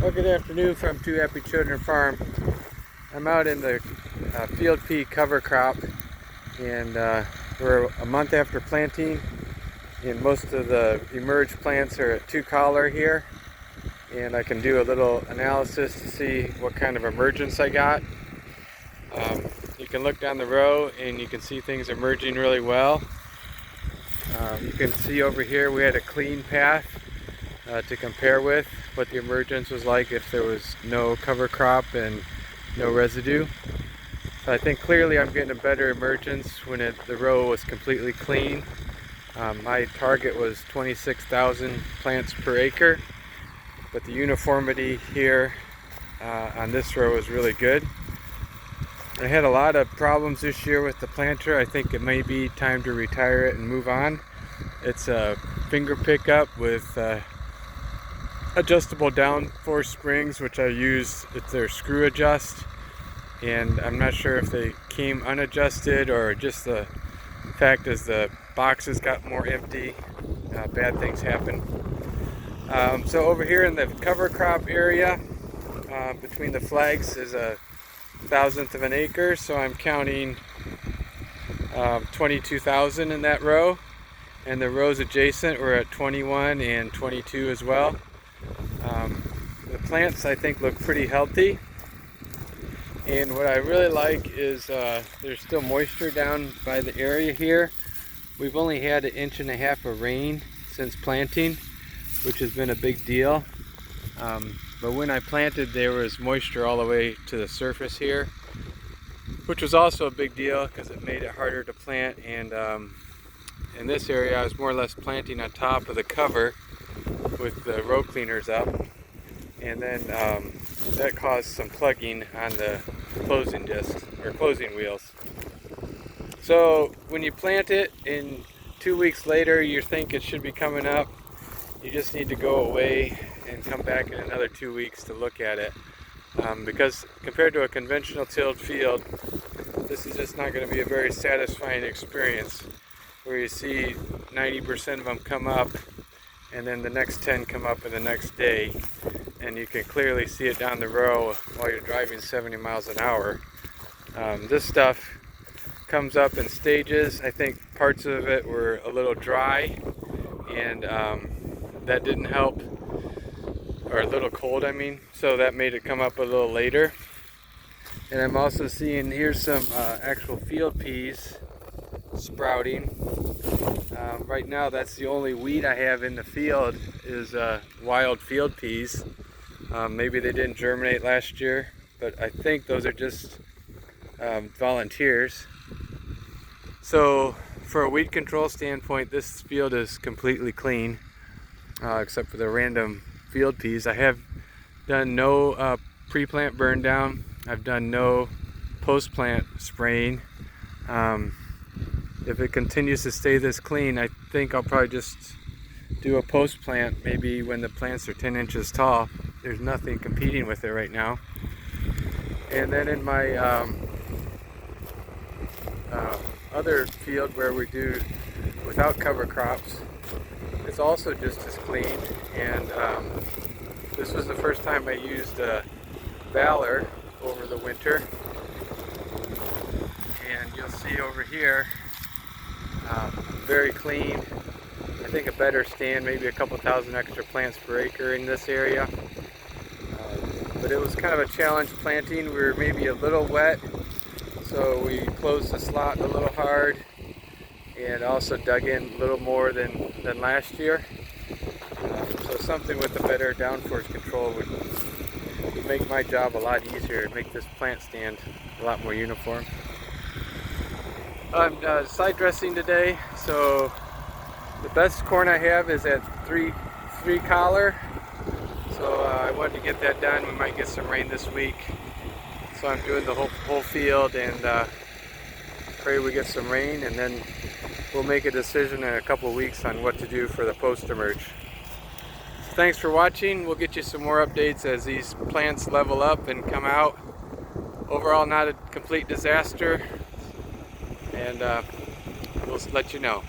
Well, good afternoon from Two Happy Children Farm. I'm out in the field pea cover crop, and we're a month after planting, and most of the emerge plants are at 2 collar here, and I can do a little analysis to see what kind of emergence I got. You can look down the row and you can see things emerging really well. You can see over here we had a clean path to compare with what the emergence was like if there was no cover crop and no residue. So I think clearly I'm getting a better emergence when the row was completely clean. My target was 26,000 plants per acre, but the uniformity here on this row is really good. I had a lot of problems this year with the planter. I think it may be time to retire it and move on. It's a finger pickup with adjustable downforce springs, which I use. It's their screw adjust, and I'm not sure if they came unadjusted or just the fact is the boxes got more empty. Bad things happen. So over here in the cover crop area, between the flags is a 1,000th of an acre, so I'm counting 22,000 in that row, and the rows adjacent were at 21 and 22 as well. The plants I think look pretty healthy, and what I really like is there's still moisture down by the area here. We've only had 1.5 inches of rain since planting, which has been a big deal. But when I planted, there was moisture all the way to the surface here, which was also a big deal because it made it harder to plant. And in this area I was more or less planting on top of the cover with the row cleaners up, and then that caused some plugging on the closing discs or closing wheels. So when you plant it and 2 weeks later you think it should be coming up, you just need to go away and come back in another 2 weeks to look at it, because compared to a conventional tilled field, this is just not going to be a very satisfying experience where you see 90% of them come up and then the next 10 come up in the next day, and you can clearly see it down the row while you're driving 70 miles an hour. This stuff comes up in stages. I think parts of it were a little dry, and that didn't help, or a little cold I mean, so that made it come up a little later. And I'm also seeing here's some actual field peas sprouting. Right now that's the only weed I have in the field is wild field peas. Maybe they didn't germinate last year, but I think those are just volunteers. So for a weed control standpoint, this field is completely clean, except for the random field peas. I have done no pre-plant burn down. I've done no post-plant spraying. If it continues to stay this clean, I think I'll probably just do a post-plant maybe when the plants are 10 inches tall. There's nothing competing with it right now. And then in my other field where we do without cover crops, it's also just as clean, and this was the first time I used Valor over the winter, and you'll see over here very clean. I think a better stand, maybe a couple thousand extra plants per acre in this area, but it was kind of a challenge planting. We were maybe a little wet, so we closed the slot a little hard and also dug in a little more than last year. So something with a better downforce control would make my job a lot easier, make this plant stand a lot more uniform. I'm side dressing today, so the best corn I have is at three collar. So I wanted to get that done. We might get some rain this week, so I'm doing the whole field, and pray we get some rain, and then we'll make a decision in a couple weeks on what to do for the post-emerge. Thanks for watching. We'll get you some more updates as these plants level up and come out. Overall, not a complete disaster, and we'll let you know.